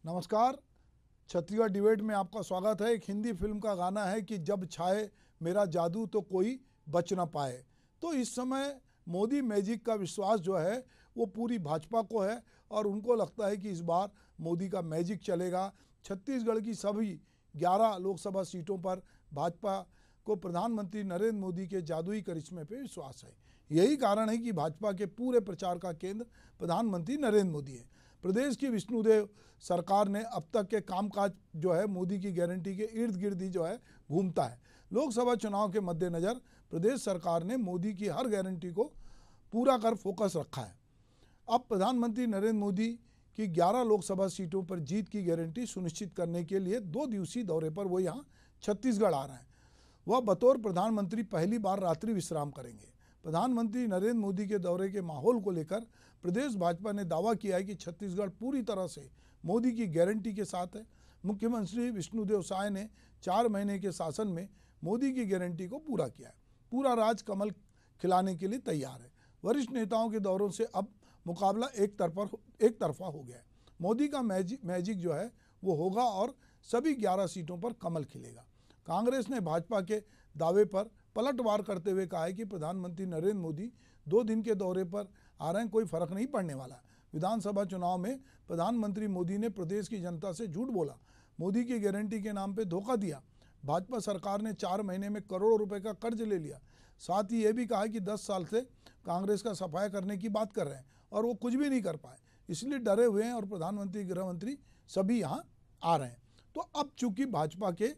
नमस्कार। छत्तीसगढ़ डिबेट में आपका स्वागत है। एक हिंदी फिल्म का गाना है कि जब छाए मेरा जादू तो कोई बच ना पाए। तो इस समय मोदी मैजिक का विश्वास जो है वो पूरी भाजपा को है और उनको लगता है कि इस बार मोदी का मैजिक चलेगा। छत्तीसगढ़ की सभी 11 लोकसभा सीटों पर भाजपा को प्रधानमंत्री नरेंद्र मोदी के जादुई करिश्मे पे विश्वास है। यही कारण है कि भाजपा के पूरे प्रचार का केंद्र प्रधानमंत्री नरेंद्र मोदी है। प्रदेश की विष्णुदेव सरकार ने अब तक के कामकाज जो है मोदी की गारंटी के इर्द गिर्द ही जो है घूमता है। लोकसभा चुनाव के मद्देनज़र प्रदेश सरकार ने मोदी की हर गारंटी को पूरा कर फोकस रखा है। अब प्रधानमंत्री नरेंद्र मोदी की 11 लोकसभा सीटों पर जीत की गारंटी सुनिश्चित करने के लिए 2 दिवसीय दौरे पर वो यहाँ छत्तीसगढ़ आ रहे हैं। वह बतौर प्रधानमंत्री पहली बार रात्रि विश्राम करेंगे। प्रधानमंत्री नरेंद्र मोदी के दौरे के माहौल को लेकर प्रदेश भाजपा ने दावा किया है कि छत्तीसगढ़ पूरी तरह से मोदी की गारंटी के साथ है। मुख्यमंत्री विष्णुदेव साय ने 4 महीने के शासन में मोदी की गारंटी को पूरा किया है। पूरा राज कमल खिलाने के लिए तैयार है। वरिष्ठ नेताओं के दौरों से अब मुकाबला एक तरफा हो गया है। मोदी का मैजिक जो है वो होगा और सभी 11 सीटों पर कमल खिलेगा। कांग्रेस ने भाजपा के दावे पर पलटवार करते हुए कहा है कि प्रधानमंत्री नरेंद्र मोदी 2 दिन के दौरे पर आ रहे हैं, कोई फर्क नहीं पड़ने वाला। विधानसभा चुनाव में प्रधानमंत्री मोदी ने प्रदेश की जनता से झूठ बोला, मोदी की गारंटी के नाम पे धोखा दिया। भाजपा सरकार ने 4 महीने में करोड़ों रुपए का कर्ज ले लिया। साथ ही ये भी कहा कि 10 साल से कांग्रेस का सफाया करने की बात कर रहे हैं और वो कुछ भी नहीं कर पाए, इसलिए डरे हुए हैं और प्रधानमंत्री, गृह मंत्री सभी यहाँ आ रहे हैं। तो अब चूंकि भाजपा के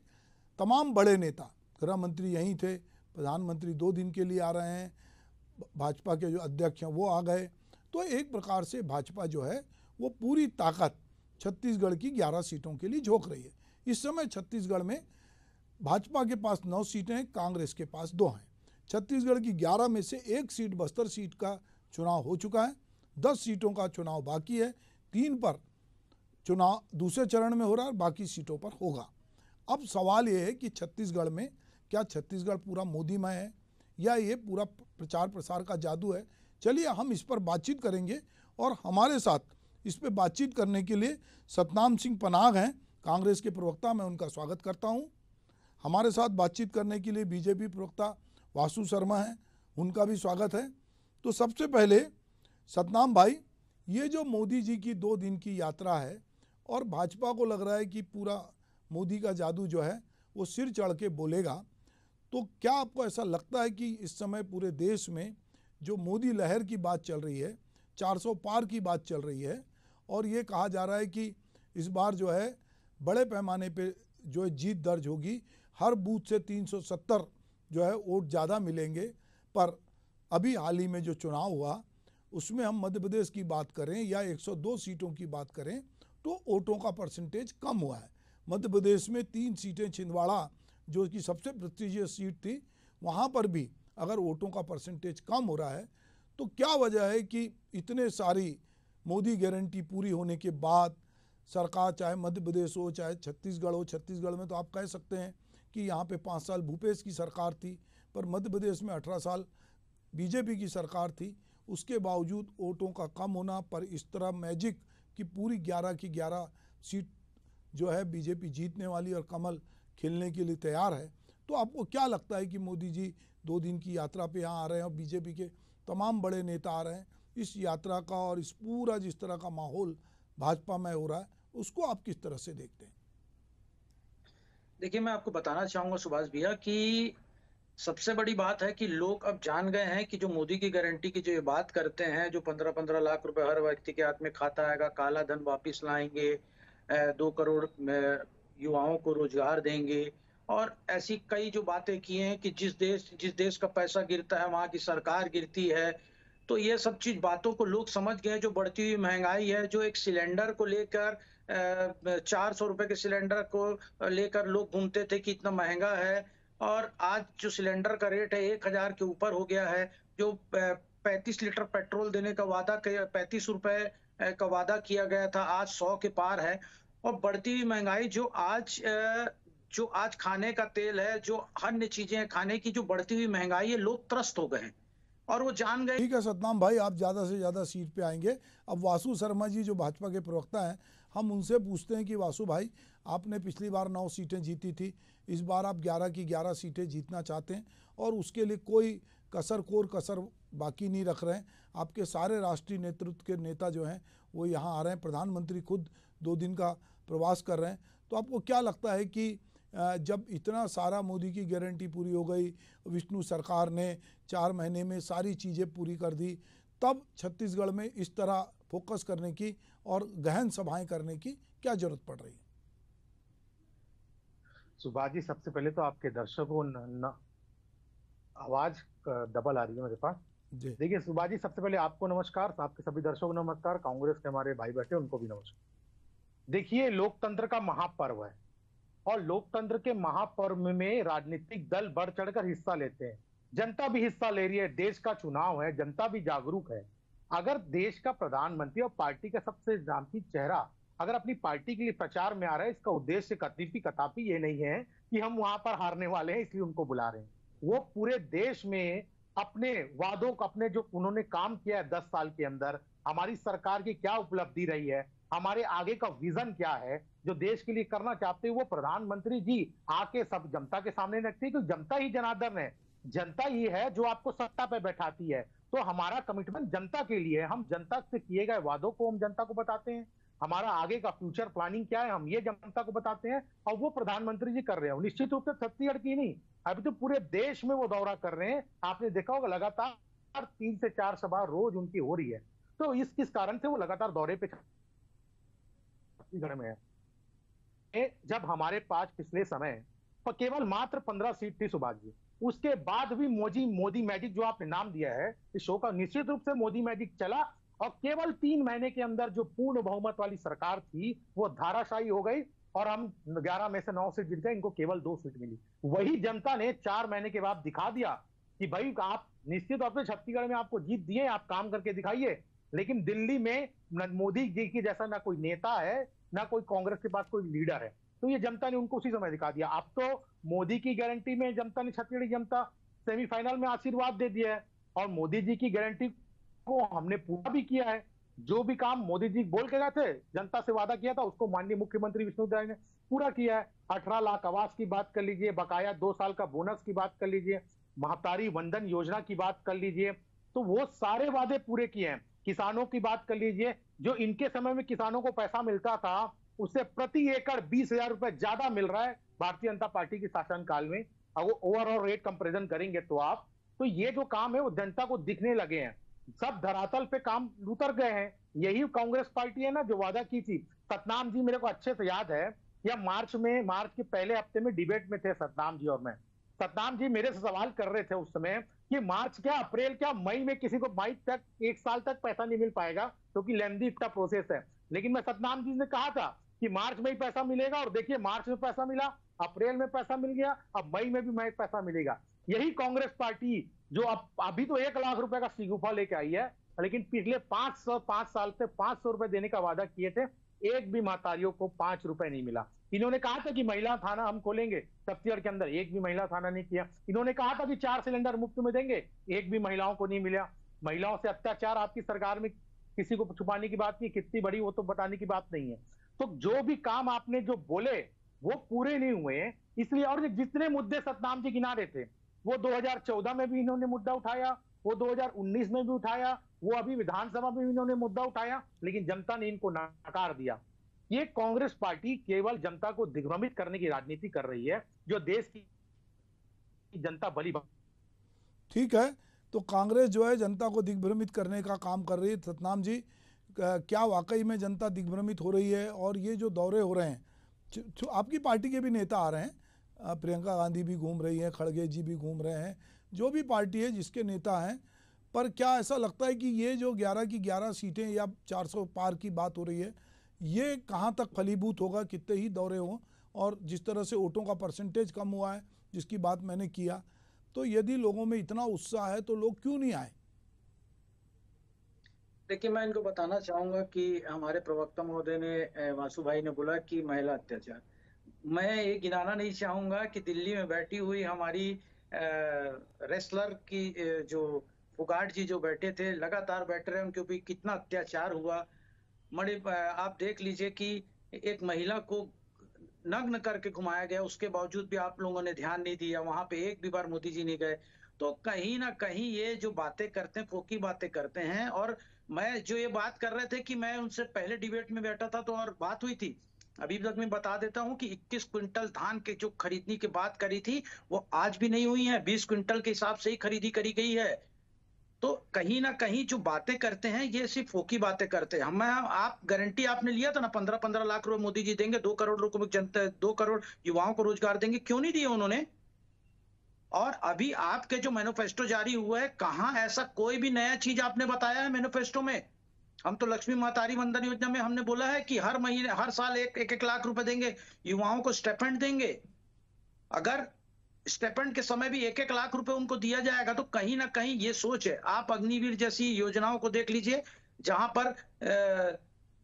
तमाम बड़े नेता, गृह मंत्री यहीं थे, प्रधानमंत्री 2 दिन के लिए आ रहे हैं, भाजपा के जो अध्यक्ष हैं वो आ गए, तो एक प्रकार से भाजपा जो है वो पूरी ताकत छत्तीसगढ़ की 11 सीटों के लिए झोंक रही है। इस समय छत्तीसगढ़ में भाजपा के पास 9 सीटें हैं, कांग्रेस के पास 2 हैं। छत्तीसगढ़ की 11 में से 1 सीट बस्तर सीट का चुनाव हो चुका है। 10 सीटों का चुनाव बाकी है। 3 पर चुनाव दूसरे चरण में हो रहा है, बाकी सीटों पर होगा। अब सवाल ये है कि छत्तीसगढ़ में क्या छत्तीसगढ़ पूरा मोदीमय है या ये पूरा प्रचार प्रसार का जादू है। चलिए हम इस पर बातचीत करेंगे और हमारे साथ इस पर बातचीत करने के लिए सतनाम सिंह पनाग हैं, कांग्रेस के प्रवक्ता। मैं उनका स्वागत करता हूं। हमारे साथ बातचीत करने के लिए बीजेपी प्रवक्ता वासु शर्मा हैं, उनका भी स्वागत है। तो सबसे पहले सतनाम भाई, ये जो मोदी जी की 2 दिन की यात्रा है और भाजपा को लग रहा है कि पूरा मोदी का जादू जो है वो सिर चढ़ के बोलेगा, तो क्या आपको ऐसा लगता है कि इस समय पूरे देश में जो मोदी लहर की बात चल रही है, 400 पार की बात चल रही है और ये कहा जा रहा है कि इस बार जो है बड़े पैमाने पे जो है जीत दर्ज होगी, हर बूथ से 370 जो है वोट ज़्यादा मिलेंगे। पर अभी हाल ही में जो चुनाव हुआ उसमें हम मध्य प्रदेश की बात करें या 102 सीटों की बात करें तो वोटों का परसेंटेज कम हुआ है। मध्य प्रदेश में 3 सीटें, छिंदवाड़ा जो कि सबसे प्रेस्टिजियस सीट थी, वहाँ पर भी अगर वोटों का परसेंटेज कम हो रहा है तो क्या वजह है कि इतने सारी मोदी गारंटी पूरी होने के बाद सरकार, चाहे मध्य प्रदेश हो चाहे छत्तीसगढ़ हो, छत्तीसगढ़ में तो आप कह सकते हैं कि यहाँ पे 5 साल भूपेश की सरकार थी, पर मध्य प्रदेश में 18 साल बीजेपी की सरकार थी, उसके बावजूद वोटों का कम होना पर इस तरह मैजिक कि पूरी 11 की 11 सीट जो है बीजेपी जीतने वाली और कमल खिलने के लिए तैयार है। तो आपको क्या लगता है कि मोदी जी 2 दिन की यात्रा पे यहाँ आ रहे हैं और बीजेपी के तमाम बड़े नेता आ रहे हैं, इस यात्रा का और इस पूरा जिस तरह का माहौल भाजपा में हो रहा है उसको आप किस तरह से देखते हैं? देखिए, मैं आपको बताना चाहूँगा सुभाष भैया कि सबसे बड़ी बात है कि लोग अब जान गए हैं कि जो मोदी की गारंटी की जो ये बात करते हैं, जो 15-15 लाख रुपए हर व्यक्ति के हाथ में खाता आएगा, काला धन वापिस लाएँगे, 2 करोड़ युवाओं को रोज़गार देंगे और ऐसी कई जो बातें की हैं कि जिस देश का पैसा गिरता है, वहाँ की सरकार गिरती है। तो ये सब चीज़ बातों को लोग समझ गए हैं। जो बढ़ती हुई महँगाई है, जो एक सिलेंडर को लेकर 400 रुपए के सिलेंडर को लेकर लोग घूमते थे कि इतना महँगा है और आज जो सिलेंडर का रेट है 1000 के ऊपर हो गया है। जो 35 लीटर पेट्रोल देने का वादा 35 रुपए का वादा किया गया था, आज 100 के पार है। और बढ़ती हुई महँगाई जो आज खाने का तेल है, जो अन्य चीज़ें हैं खाने की, जो बढ़ती हुई महँगाई है, लोग त्रस्त हो गए हैं। और वो जान गए। ठीक है सतनाम भाई, आप ज़्यादा से ज़्यादा सीट पे आएंगे। अब वासु शर्मा जी जो भाजपा के प्रवक्ता हैं, हम उनसे पूछते हैं कि वासु भाई, आपने पिछली बार 9 सीटें जीती थी, इस बार आप 11 की 11 सीटें जीतना चाहते हैं और उसके लिए कोई कसर बाकी नहीं रख रहे हैं। आपके सारे राष्ट्रीय नेतृत्व के नेता जो हैं वो यहाँ आ रहे हैं, प्रधानमंत्री खुद 2 दिन का प्रवास कर रहे हैं। तो आपको क्या लगता है कि जब इतना सारा मोदी की गारंटी पूरी हो गई, विष्णु सरकार ने 4 महीने में सारी चीज़ें पूरी कर दी, तब छत्तीसगढ़ में इस तरह फोकस करने की और गहन सभाएं करने की क्या जरूरत पड़ रही है? सुभाष जी, सबसे पहले तो आपके दर्शकों आवाज डबल आ रही है मेरे पास। जी देखिए सुभाष जी, सबसे पहले आपको नमस्कार, आपके सभी दर्शकों को नमस्कार, कांग्रेस के हमारे भाई बैठे उनको भी नमस्कार। देखिए, लोकतंत्र का महापर्व है और लोकतंत्र के महापर्व में राजनीतिक दल बढ़ चढ़कर हिस्सा लेते हैं। जनता भी हिस्सा ले रही है, देश का चुनाव है, जनता भी जागरूक है। अगर देश का प्रधानमंत्री और पार्टी का सबसे नामती चेहरा अगर अपनी पार्टी के लिए प्रचार में आ रहा है, इसका उद्देश्य कदापि ये नहीं है कि हम वहां पर हारने वाले हैं इसलिए उनको बुला रहे हैं। वो पूरे देश में अपने वादों को, अपने जो उन्होंने काम किया है 10 साल के अंदर, हमारी सरकार की क्या उपलब्धि रही है, हमारे आगे का विजन क्या है, जो देश के लिए करना चाहते हैं, वो प्रधानमंत्री जी आके सब जनता के सामने रखते हैं। क्योंकि जनता ही जनार्दन है, जनता ही है जो आपको सत्ता पे बैठाती है। तो हमारा कमिटमेंट जनता के लिए है, हम जनता से किए गए वादों को हम जनता को बताते हैं, हमारा आगे का फ्यूचर प्लानिंग क्या है हम ये जनता को बताते हैं, और वो प्रधानमंत्री जी कर रहे हैं। निश्चित रूप से छत्तीसगढ़ की नहीं, अभी तो पूरे देश में वो दौरा कर रहे हैं। आपने देखा होगा लगातार 3 से 4 सभा रोज उनकी हो रही है। तो किस कारण से वो लगातार दौरे पे छत्तीसगढ़ में है। जब हमारे पास पिछले समय पर केवल मात्र 15 सीट थी सुभाष जी, उसके बाद भी मोदी मैजिक जो आपने नाम दिया है इस शो का, निश्चित रूप से मोदी मैजिक चला और केवल 3 महीने के अंदर जो पूर्ण बहुमत वाली सरकार थी वो धाराशायी हो गई और हम 11 में से 9 सीट जीत गए, इनको केवल 2 सीट मिली। वही जनता ने 4 महीने के बाद दिखा दिया कि भाई आप निश्चित तौर पर छत्तीसगढ़ में आपको जीत दिए, आप काम करके दिखाइए। लेकिन दिल्ली में मोदी जी की जैसा ना कोई नेता है, ना कोई कांग्रेस के पास कोई लीडर है। तो ये जनता ने उनको उसी समय दिखा दिया। अब तो मोदी की गारंटी में जनता ने, छत्तीसगढ़ जनता सेमीफाइनल में आशीर्वाद दे दिया है और मोदी जी की गारंटी को हमने पूरा भी किया है। जो भी काम मोदी जी बोल के गए थे, जनता से वादा किया था, उसको माननीय मुख्यमंत्री विष्णुदेव ने पूरा किया है। 18 लाख आवास की बात कर लीजिए, बकाया 2 साल का बोनस की बात कर लीजिए, महतारी वंदन योजना की बात कर लीजिए, तो वो सारे वादे पूरे किए हैं। किसानों की बात कर लीजिए, जो इनके समय में किसानों को पैसा मिलता था उससे प्रति एकड़ 20,000 रुपए ज्यादा मिल रहा है भारतीय जनता पार्टी के शासनकाल में। अब वो ओवरऑल रेट कंपेरिजन करेंगे तो आप, तो ये जो काम है वो जनता को दिखने लगे हैं, सब धरातल पे काम उतर गए हैं। यही कांग्रेस पार्टी है ना जो वादा की थी। सतनाम जी मेरे को अच्छे से याद है, या मार्च के पहले हफ्ते में डिबेट में थे सतनाम जी और मैं। सतनाम जी मेरे से सवाल कर रहे थे उस समय कि मार्च क्या, अप्रैल क्या, मई में किसी को मई तक 1 साल तक पैसा नहीं मिल पाएगा क्योंकि लेंदी का प्रोसेस है। लेकिन मैं सतनाम जी ने कहा था कि मार्च में ही पैसा मिलेगा, और देखिए मार्च में पैसा मिला, अप्रैल में पैसा मिल गया, अब मई में भी पैसा मिलेगा। यही कांग्रेस पार्टी जो अब अभी तो 1 लाख रुपए का शगुफा लेके आई है, लेकिन पिछले 5 साल से 500 रुपए देने का वादा किए थे, एक भी महतारियों को 5 रुपए नहीं मिला। इन्होंने कहा था कि महिला थाना हम खोलेंगे छत्तीसगढ़ के अंदर, एक भी महिला थाना नहीं किया। इन्होंने कहा था कि 4 सिलेंडर मुफ्त में देंगे, एक भी महिलाओं को नहीं मिला। महिलाओं से अत्याचार आपकी सरकार में किसी को छुपाने की बात नहीं, कितनी बड़ी वो तो बताने की बात नहीं है। तो जो भी काम आपने जो बोले वो पूरे नहीं हुए हैं, इसलिए। और जितने मुद्दे सतनाम जी गिना रहे थे वो 2014 में भी इन्होंने मुद्दा उठाया, वो 2019 में भी उठाया, वो अभी विधानसभा में भी इन्होंने मुद्दा उठाया, लेकिन जनता ने इनको नकार दिया। ये कांग्रेस पार्टी केवल जनता को दिग्भ्रमित करने की राजनीति कर रही है, जो देश की जनता बली। ठीक है, तो कांग्रेस जो है जनता को दिग्भ्रमित करने का काम कर रही है। सतनाम जी, क्या वाकई में जनता दिग्भ्रमित हो रही है? और ये जो दौरे हो रहे हैं, आपकी पार्टी के भी नेता आ रहे हैं, प्रियंका गांधी भी घूम रही हैं, खड़गे जी भी घूम रहे हैं, जो भी पार्टी है जिसके नेता हैं, पर क्या ऐसा लगता है कि ये जो 11 की 11 सीटें या 400 पार की बात हो रही है, ये कहाँ तक फलीभूत होगा? कितने ही दौरे हों, और जिस तरह से वोटों का परसेंटेज कम हुआ है जिसकी बात मैंने किया, तो यदि लोगों में इतना उत्साह है तो लोग क्यों नहीं आए? देखिए, मैं इनको बताना चाहूंगा कि हमारे प्रवक्ता महोदय ने, वासु भाई ने बोला कि महिला अत्याचार, मैं ये गिनाना नहीं चाहूंगा कि दिल्ली में बैठी हुई हमारी रेसलर की जो फोगाट जी जो बैठे थे, लगातार बैठे रहे, उनके ऊपर कितना अत्याचार हुआ। आप देख लीजिए कि एक महिला को नग्न करके घुमाया गया, उसके बावजूद भी आप लोगों ने ध्यान नहीं दिया, वहां पे एक भी बार मोदी जी नहीं गए। तो कहीं ना कहीं ये जो बातें करते हैं, फोकी बातें करते हैं। और मैं जो ये बात कर रहे थे कि मैं उनसे पहले डिबेट में बैठा था तो और बात हुई थी, अभी तक मैं बता देता हूं कि 21 क्विंटल धान के जो खरीदने की बात करी थी वो आज भी नहीं हुई है, 20 क्विंटल के हिसाब से ही खरीदी करी गई है। तो कहीं ना कहीं जो बातें करते हैं ये सिर्फ फोकी बातें करते हैं। हम आप गारंटी आपने लिया था ना, 15-15 लाख रुपए मोदी जी देंगे, 2 करोड़ रुपए जनता, 2 करोड़ युवाओं को रोजगार देंगे, क्यों नहीं दिए उन्होंने? और अभी आपके जो मैनिफेस्टो जारी हुआ है, कहां ऐसा कोई भी नया चीज आपने बताया है मैनिफेस्टो में? हम तो लक्ष्मी महतारी वंदन योजना में हमने बोला है कि हर महीने, हर साल एक लाख रुपए देंगे, युवाओं को स्टेपेंड देंगे। अगर स्टेपेंड के समय भी 1-1 लाख रुपए उनको दिया जाएगा तो कहीं ना कहीं ये सोच है। आप अग्निवीर जैसी योजनाओं को देख लीजिए, जहां पर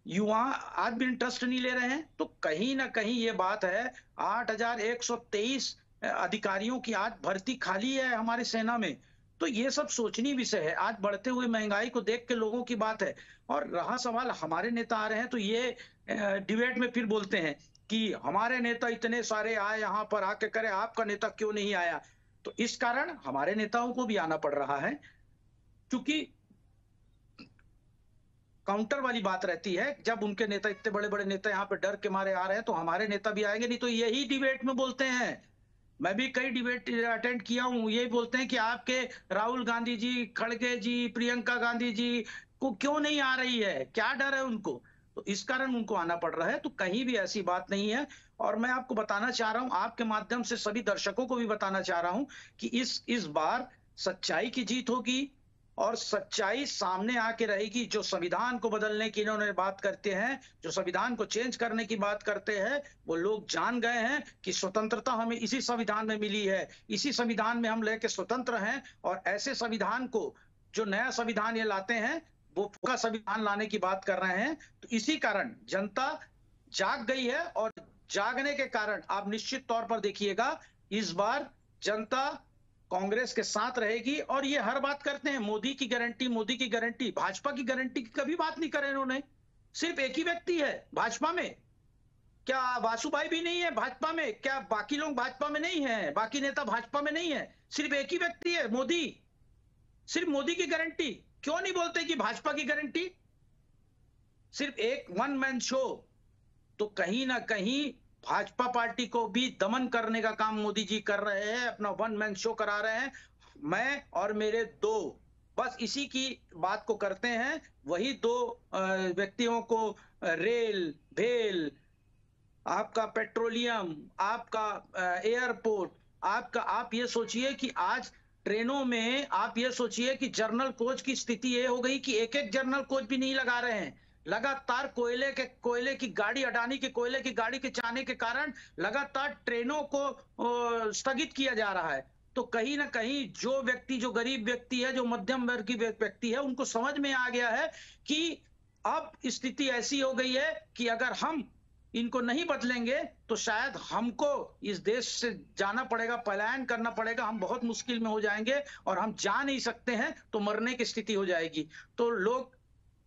युवा आज भी इंटरेस्ट नहीं ले रहे हैं। तो कहीं ना कहीं ये बात है, 8,123 अधिकारियों की आज भर्ती खाली है हमारी सेना में। तो ये सब सोचनीय विषय है, आज बढ़ते हुए महंगाई को देख के लोगों की बात है। और रहा सवाल हमारे नेता आ रहे हैं तो ये डिबेट में फिर बोलते हैं कि हमारे नेता इतने सारे आए यहाँ पर, आके करे, आपका नेता क्यों नहीं आया? तो इस कारण हमारे नेताओं को भी आना पड़ रहा है, क्योंकि काउंटर वाली बात रहती है। जब उनके नेता, इतने बड़े बड़े नेता यहाँ पे डर के मारे आ रहे हैं तो हमारे नेता भी आएंगे, नहीं तो यही डिबेट में बोलते हैं। मैं भी कई डिबेट अटेंड किया हूं, यही बोलते हैं कि आपके राहुल गांधी जी, खड़गे जी, प्रियंका गांधी जी को क्यों नहीं आ रही है, क्या डर है उनको? तो इस कारण उनको आना पड़ रहा है। तो कहीं भी ऐसी बात नहीं है। और मैं आपको बताना चाह रहा हूं, आपके माध्यम से सभी दर्शकों को भी बताना चाह रहा हूं कि इस बार सच्चाई की जीत होगी और सच्चाई सामने आके रहेगी। जो संविधान को बदलने की इन्होंने बात करते हैं, जो संविधान को चेंज करने की बात करते हैं, वो लोग जान गए हैं कि स्वतंत्रता हमें इसी संविधान में मिली है, इसी संविधान में हम लेके स्वतंत्र हैं। और ऐसे संविधान को, जो नया संविधान ये लाते हैं, वो पूरा संविधान लाने की बात कर रहे हैं। तो इसी कारण जनता जाग गई है। और जागने के कारण आप निश्चित तौर पर देखिएगा, इस बार जनता कांग्रेस के साथ रहेगी। और ये हर बात करते हैं, मोदी की गारंटी, मोदी की गारंटी। भाजपा की गारंटी की कभी बात नहीं करे इन्होंने। सिर्फ एक ही व्यक्ति है भाजपा में, क्या वासुभाई भी नहीं है भाजपा में? क्या बाकी लोग भाजपा में नहीं है? बाकी नेता भाजपा में नहीं है? सिर्फ एक ही व्यक्ति है, मोदी। सिर्फ मोदी की गारंटी। क्यों नहीं बोलते कि भाजपा की गारंटी? सिर्फ एक वन मैन शो। तो कहीं ना कहीं भाजपा पार्टी को भी दमन करने का काम मोदी जी कर रहे हैं, अपना वन मैन शो करा रहे हैं। मैं और मेरे दो, बस इसी की बात को करते हैं। वही दो व्यक्तियों को रेल, भेल, आपका पेट्रोलियम, आपका एयरपोर्ट, आपका, आप ये सोचिए कि आज ट्रेनों में आप ये सोचिए कि जर्नल कोच की स्थिति ये हो गई कि एक एक जर्नल कोच भी नहीं लगा रहे हैं। लगातार कोयले की गाड़ी, अडानी के कोयले की गाड़ी के चाहने के कारण लगातार ट्रेनों को स्थगित किया जा रहा है। तो कहीं ना कहीं जो व्यक्ति, जो गरीब व्यक्ति है, जो मध्यम वर्ग की व्यक्ति है, उनको समझ में आ गया है कि अब स्थिति ऐसी हो गई है कि अगर हम इनको नहीं बदलेंगे तो शायद हमको इस देश से जाना पड़ेगा, पलायन करना पड़ेगा, हम बहुत मुश्किल में हो जाएंगे और हम जा नहीं सकते हैं तो मरने की स्थिति हो जाएगी। तो लोग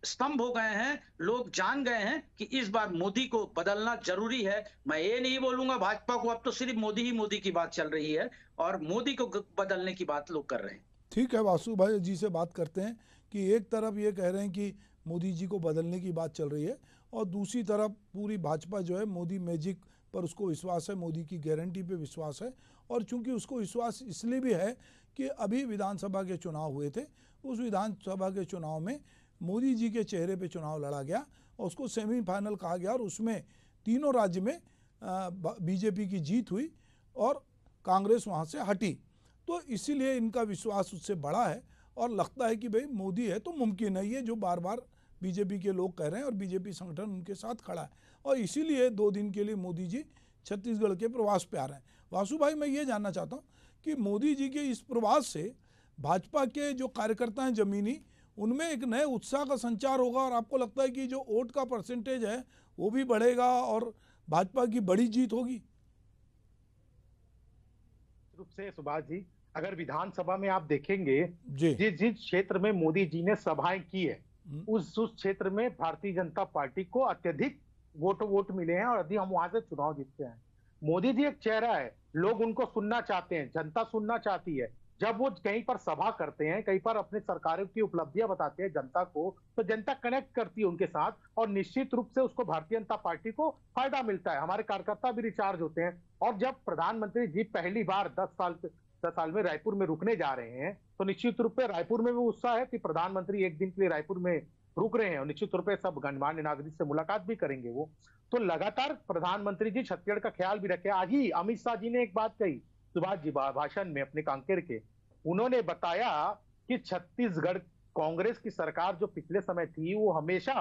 स्तंभ हो गए हैं, लोग जान गए हैं कि इस बार मोदी को बदलना जरूरी है। मैं ये नहीं बोलूंगा भाजपा को, अब तो सिर्फ मोदी ही मोदी की बात चल रही है और मोदी को बदलने की बात लोग कर रहे हैं। ठीक है, वासु भाई जी से बात करते हैं कि एक तरफ ये कह रहे हैं कि मोदी जी को बदलने की बात चल रही है और दूसरी तरफ पूरी भाजपा जो है मोदी मैजिक पर उसको विश्वास है, मोदी की गारंटी पे विश्वास है। और चूंकि उसको विश्वास इसलिए भी है कि अभी विधानसभा के चुनाव हुए थे, उस विधानसभा के चुनाव में मोदी जी के चेहरे पे चुनाव लड़ा गया और उसको सेमीफाइनल कहा गया और उसमें तीनों राज्य में बीजेपी की जीत हुई और कांग्रेस वहाँ से हटी। तो इसीलिए इनका विश्वास उससे बड़ा है और लगता है कि भाई मोदी है तो मुमकिन है, ये जो बार बार बीजेपी के लोग कह रहे हैं और बीजेपी संगठन उनके साथ खड़ा है। और इसीलिए 2 दिन के लिए मोदी जी छत्तीसगढ़ के प्रवास पे आ रहे हैं। वासु भाई, मैं ये जानना चाहता हूँ कि मोदी जी के इस प्रवास से भाजपा के जो कार्यकर्ता हैं जमीनी, उनमें एक नए उत्साह का संचार होगा और आपको लगता है कि जो वोट का परसेंटेज है वो भी बढ़ेगा और भाजपा की बड़ी जीत होगी? रूप से सुभाष जी, अगर विधानसभा में आप देखेंगे, जी। जिस जिस क्षेत्र में मोदी जी ने सभाएं की है, उस क्षेत्र में भारतीय जनता पार्टी को अत्यधिक वोट मिले हैं और यदि हम वहां से चुनाव जीतते हैं। मोदी जी एक चेहरा है, लोग उनको सुनना चाहते हैं, जनता सुनना चाहती है। जब वो कहीं पर सभा करते हैं, कहीं पर अपने सरकारों की उपलब्धियां बताते हैं जनता को, तो जनता कनेक्ट करती है उनके साथ और निश्चित रूप से उसको भारतीय जनता पार्टी को फायदा मिलता है। हमारे कार्यकर्ता भी रिचार्ज होते हैं। और जब प्रधानमंत्री जी पहली बार 10 साल में रायपुर में रुकने जा रहे हैं, तो निश्चित रूप से रायपुर में भी उत्साह है कि प्रधानमंत्री एक दिन के लिए रायपुर में रुक रहे हैं और निश्चित रूप से सब गणमान्य नागरिक से मुलाकात भी करेंगे वो। तो लगातार प्रधानमंत्री जी छत्तीसगढ़ का ख्याल भी रखे। आज ही अमित शाह जी ने एक बात कही सुभाष जी भाषण में अपने कांकेर के, उन्होंने बताया कि छत्तीसगढ़ कांग्रेस की सरकार जो पिछले समय थी वो हमेशा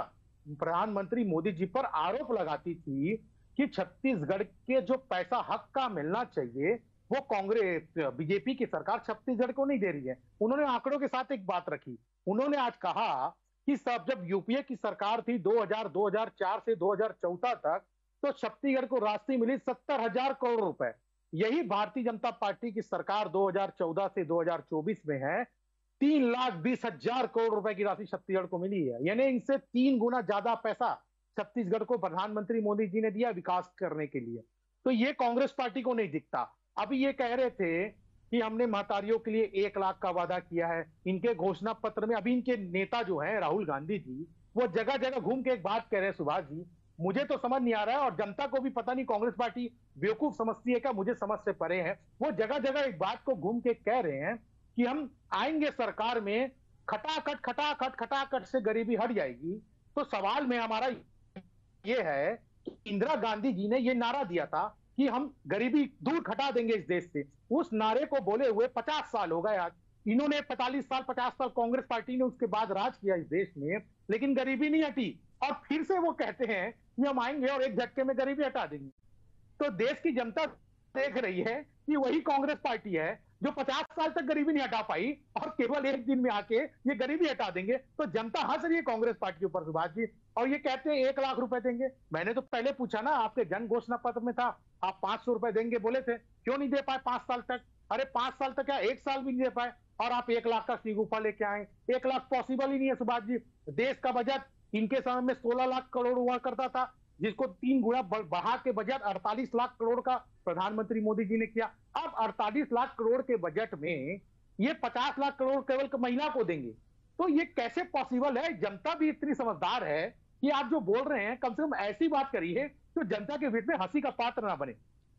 प्रधानमंत्री मोदी जी पर आरोप लगाती थी कि छत्तीसगढ़ के जो पैसा हक का मिलना चाहिए वो कांग्रेस बीजेपी की सरकार छत्तीसगढ़ को नहीं दे रही है। उन्होंने आंकड़ों के साथ एक बात रखी। उन्होंने आज कहा कि सब जब यूपीए की सरकार थी 2004 से 2014 तक, तो छत्तीसगढ़ को राशि मिली 70,000 करोड़ रुपए। यही भारतीय जनता पार्टी की सरकार 2014 से 2024 में है, 3,20,000 करोड़ रुपए की राशि छत्तीसगढ़ को मिली है। यानी इनसे 3 गुना ज्यादा पैसा छत्तीसगढ़ को प्रधानमंत्री मोदी जी ने दिया विकास करने के लिए। तो ये कांग्रेस पार्टी को नहीं दिखता। अभी ये कह रहे थे कि हमने महतारियों के लिए 1 लाख का वादा किया है। इनके घोषणा पत्र में अभी इनके नेता जो है राहुल गांधी जी, वो जगह जगह घूम के एक बात कह रहे हैं सुभाष जी, मुझे तो समझ नहीं आ रहा है और जनता को भी पता नहीं कांग्रेस पार्टी बेवकूफ समझती है क्या, मुझे समझ से परे है। वो जगह जगह एक बात को घूम के कह रहे हैं कि हम आएंगे सरकार में, खटाखट से गरीबी हट जाएगी। तो सवाल में हमारा ये है कि इंदिरा गांधी जी ने ये नारा दिया था कि हम गरीबी दूर खटा देंगे इस देश से। उस नारे को बोले हुए 50 साल हो गए आज। इन्होंने 45 साल 50 साल कांग्रेस पार्टी ने उसके बाद राज किया इस देश में, लेकिन गरीबी नहीं हटी। और फिर से वो कहते हैं कि हम आएंगे और एक झटके में गरीबी हटा देंगे। तो देश की जनता देख रही है कि वही कांग्रेस पार्टी है जो 50 साल तक गरीबी नहीं हटा पाई और केवल एक दिन में आके ये गरीबी हटा देंगे। तो जनता हंस रही है कांग्रेस पार्टी के ऊपर सुभाष जी, और ये कहते हैं 1 लाख रुपए देंगे। मैंने तो पहले पूछा ना, आपके जन घोषणा पत्र में था आप 500 रुपए देंगे बोले थे, क्यों नहीं दे पाए 5 साल तक? अरे 5 साल तक क्या, 1 साल भी नहीं दे पाए और आप 1 लाख का सीगुफा लेके आए। 1 लाख पॉसिबल ही नहीं है सुभाष जी। देश का बजट इनके समय में 16 लाख करोड़ हुआ करता था, जिसको 3 गुना बढ़ा के बजट 48 लाख करोड़ का प्रधानमंत्री मोदी जी ने किया। अब 48 लाख करोड़ के बजट में ये 50 लाख करोड़ केवल महिला को देंगे, तो ये कैसे पॉसिबल है? जनता भी इतनी समझदार है कि आप जो बोल रहे हैं कम से कम ऐसी बात करिए तो जनता के बीच में हंसी का पात्र ना बने।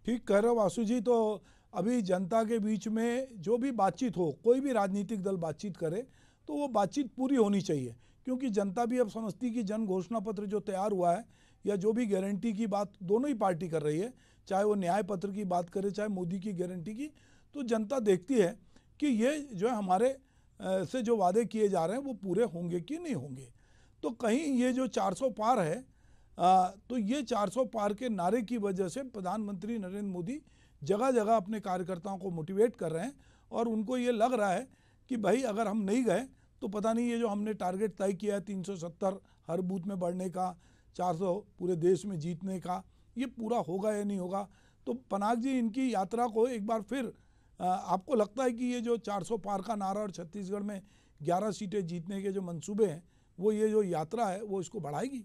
ठीक कह रहे हो वासु जी। तो अभी जनता के बीच में जो भी बातचीत हो, कोई भी राजनीतिक दल बातचीत करे तो वो बातचीत पूरी होनी चाहिए, क्योंकि जनता भी अब समझती कि जन घोषणा पत्र जो तैयार हुआ है या जो भी गारंटी की बात दोनों ही पार्टी कर रही है, चाहे वो न्याय पत्र की बात करे चाहे मोदी की गारंटी की, तो जनता देखती है कि ये जो है हमारे से जो वादे किए जा रहे हैं वो पूरे होंगे कि नहीं होंगे। तो कहीं ये जो 400 पार है, तो ये 400 पार के नारे की वजह से प्रधानमंत्री नरेंद्र मोदी जगह जगह अपने कार्यकर्ताओं को मोटिवेट कर रहे हैं और उनको ये लग रहा है कि भाई अगर हम नहीं गए तो पता नहीं ये जो हमने टारगेट तय किया है 370 हर बूथ में बढ़ने का, 400 पूरे देश में जीतने का, ये पूरा होगा या नहीं होगा। तो पनाग जी, इनकी यात्रा को एक बार फिर आपको लगता है कि ये जो 400 पार का नारा और छत्तीसगढ़ में 11 सीटें जीतने के जो मंसूबे हैं, वो ये जो यात्रा है वो इसको बढ़ाएगी?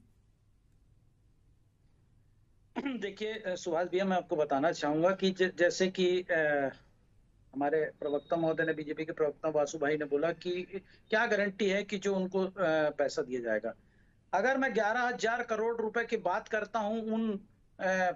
देखिए सुभाष भैया, मैं आपको बताना चाहूंगा कि जैसे कि हमारे प्रवक्ता महोदय ने, बीजेपी के प्रवक्ता वासु भाई ने बोला कि क्या गारंटी है कि जो उनको पैसा दिया जाएगा। अगर मैं 11,000 करोड़ रुपए की बात करता हूं उन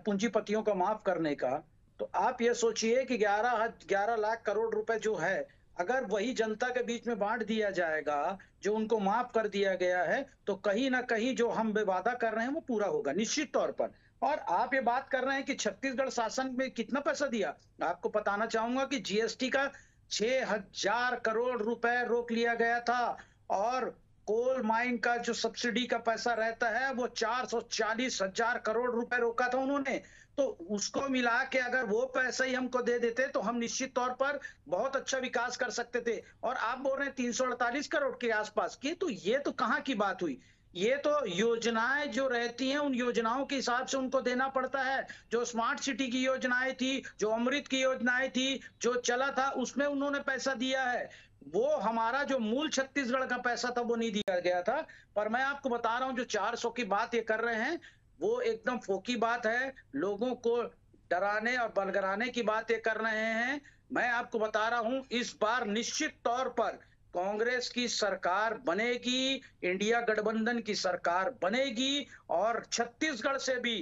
पूंजीपतियों को माफ करने का, तो आप ये सोचिए कि 11 लाख करोड़ रुपए जो है, अगर वही जनता के बीच में बांट दिया जाएगा, जो उनको माफ कर दिया गया है, तो कहीं ना कहीं जो हम वादा कर रहे हैं वो पूरा होगा निश्चित तौर पर। और आप ये बात कर रहे हैं कि छत्तीसगढ़ शासन में कितना पैसा दिया, आपको बताना चाहूंगा कि जीएसटी का 6,000 करोड़ रुपए रोक लिया गया था और कोल माइन का जो सब्सिडी का पैसा रहता है वो 440,000 करोड़ रुपए रोका था उन्होंने। तो उसको मिला के अगर वो पैसा ही हमको दे देते तो हम निश्चित तौर पर बहुत अच्छा विकास कर सकते थे। और आप बोल रहे हैं 348 करोड़ के आसपास की, तो ये तो कहाँ की बात हुई? ये तो योजनाएं जो रहती हैं उन योजनाओं के हिसाब से उनको देना पड़ता है। जो स्मार्ट सिटी की योजनाएं थी, जो अमृत की योजनाएं थी, जो चला था उसमें उन्होंने पैसा दिया है। वो हमारा जो मूल छत्तीसगढ़ का पैसा था वो नहीं दिया गया था। पर मैं आपको बता रहा हूं जो 400 की बात ये कर रहे हैं वो एकदम फोकी बात है। लोगों को डराने और बलगराने की बात ये कर रहे हैं। मैं आपको बता रहा हूं इस बार निश्चित तौर पर कांग्रेस की सरकार बनेगी, इंडिया गठबंधन की सरकार बनेगी और छत्तीसगढ़ से भी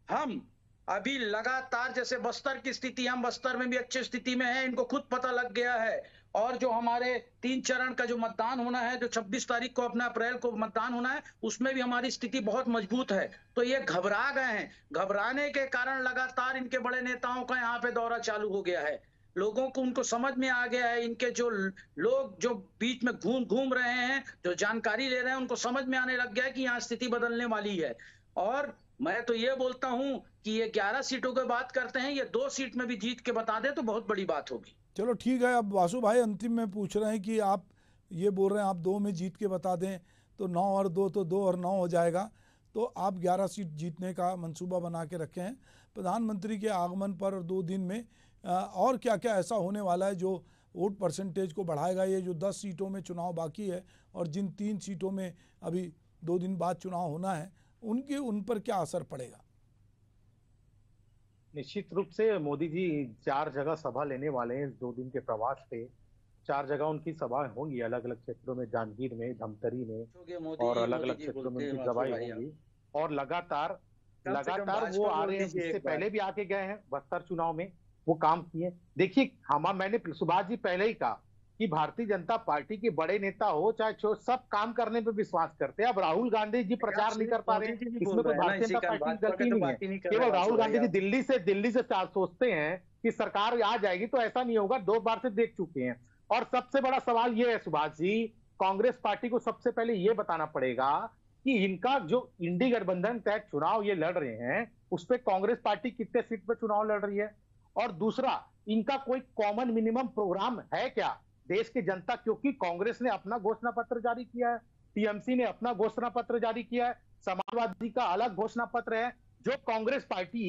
हम अभी लगातार, जैसे बस्तर की स्थिति, हम बस्तर में भी अच्छी स्थिति में हैं, इनको खुद पता लग गया है। और जो हमारे 3 चरण का जो मतदान होना है, जो 26 तारीख को अपना अप्रैल को मतदान होना है, उसमें भी हमारी स्थिति बहुत मजबूत है। तो ये घबरा गए हैं। घबराने के कारण लगातार इनके बड़े नेताओं का यहाँ पे दौरा चालू हो गया है। लोगों को उनको समझ में आ गया है, इनके जो लोग जो बीच में घूम घूम रहे हैं, जो जानकारी ले रहे हैं, उनको समझ में आने लग गया है कि यहाँ स्थिति बदलने वाली है। और मैं तो ये बोलता हूं कि ये 11 सीटों की बात करते हैं, ये 2 सीट में भी जीत के बता दे तो बहुत बड़ी बात होगी। चलो ठीक है। अब वासु भाई अंतिम में पूछ रहे हैं कि आप ये बोल रहे हैं आप 2 में जीत के बता दें, तो 9 और 2 तो 2 और 9 हो जाएगा। तो आप 11 सीट जीतने का मंसूबा बना के रखे हैं। प्रधानमंत्री के आगमन पर 2 दिन में और क्या क्या ऐसा होने वाला है जो वोट परसेंटेज को बढ़ाएगा? ये जो 10 सीटों में चुनाव बाकी है और जिन 3 सीटों में अभी 2 दिन बाद चुनाव होना है, उन पर क्या असर पड़ेगा? निश्चित रूप से मोदी जी 4 जगह सभा लेने वाले हैं इस 2 दिन के प्रवास पे। 4 जगह उनकी सभा होंगी, अलग अलग क्षेत्रों में, जांजगीर में, धमतरी में और अलग अलग क्षेत्रों में उनकी सभाएं होंगी। और लगातार वो आ रहे हैं। इससे पहले भी आके गए हैं बस्तर चुनाव में, वो काम किए। देखिए मैंने सुभाष जी पहले ही कहा कि भारतीय जनता पार्टी के बड़े नेता हो चाहे छोटे, सब काम करने पे विश्वास करते हैं। अब राहुल गांधी जी प्रचार नहीं कर पा रहे हैं, इसमें कोई भारतीय जनता पार्टी की गलती नहीं है। केवल राहुल गांधी जी दिल्ली से सोचते हैं कि सरकार आ जाएगी, तो ऐसा नहीं होगा। 2 बार से देख चुके हैं। और सबसे बड़ा सवाल ये है सुभाष जी, कांग्रेस पार्टी को सबसे पहले ये बताना पड़ेगा कि इनका जो इंडी गठबंधन तहत चुनाव ये लड़ रहे हैं, उस पर कांग्रेस पार्टी कितने सीट पर चुनाव लड़ रही है। और दूसरा, इनका कोई कॉमन मिनिमम प्रोग्राम है क्या देश की जनता? क्योंकि कांग्रेस ने अपना घोषणा पत्र जारी किया है, टीएमसी ने अपना घोषणा पत्र जारी किया है, समाजवादी का अलग घोषणा पत्र है। जो कांग्रेस पार्टी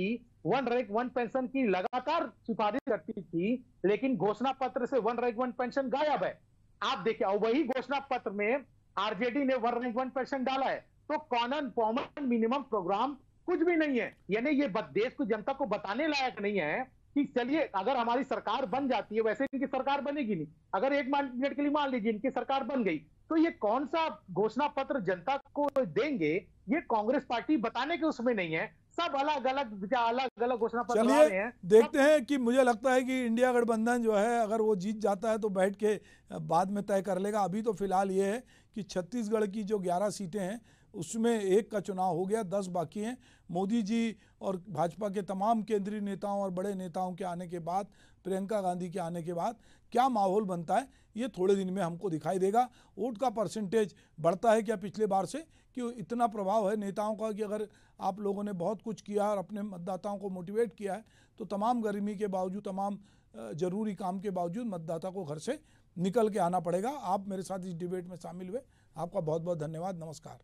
1 रैंक 1 पेंशन की लगातार सिफारिश करती थी, लेकिन घोषणा पत्र से 1 रैंक 1 पेंशन गायब है। आप देखिए, और वही घोषणा पत्र में आरजेडी ने 1 रैंक 1 पेंशन डाला है। तो कॉमन मिनिमम प्रोग्राम कुछ भी नहीं है। यानी ये देश को, जनता को बताने लायक नहीं है कि चलिए अगर हमारी सरकार बन जाती है, वैसे इनकी सरकार बनेगी नहीं, अगर 1 मिनट के लिए मान लीजिए इनकी सरकार बन गई, तो ये कौन सा घोषणा पत्र जनता को देंगे, ये कांग्रेस पार्टी बताने के उसमें नहीं है। सब अलग अलग घोषणा पत्र ला रहे हैं। देखते हैं कि मुझे लगता है कि इंडिया गठबंधन जो है, अगर वो जीत जाता है तो बैठ के बाद में तय कर लेगा। अभी तो फिलहाल ये है कि छत्तीसगढ़ की जो 11 सीटें हैं उसमें 1 का चुनाव हो गया, 10 बाकी हैं। मोदी जी और भाजपा के तमाम केंद्रीय नेताओं और बड़े नेताओं के आने के बाद, प्रियंका गांधी के आने के बाद क्या माहौल बनता है, ये थोड़े दिन में हमको दिखाई देगा। वोट का परसेंटेज बढ़ता है क्या पिछले बार से, कि इतना प्रभाव है नेताओं का कि अगर आप लोगों ने बहुत कुछ किया और अपने मतदाताओं को मोटिवेट किया है, तो तमाम गर्मी के बावजूद, तमाम जरूरी काम के बावजूद मतदाता को घर से निकल के आना पड़ेगा। आप मेरे साथ इस डिबेट में शामिल हुए, आपका बहुत बहुत धन्यवाद। नमस्कार।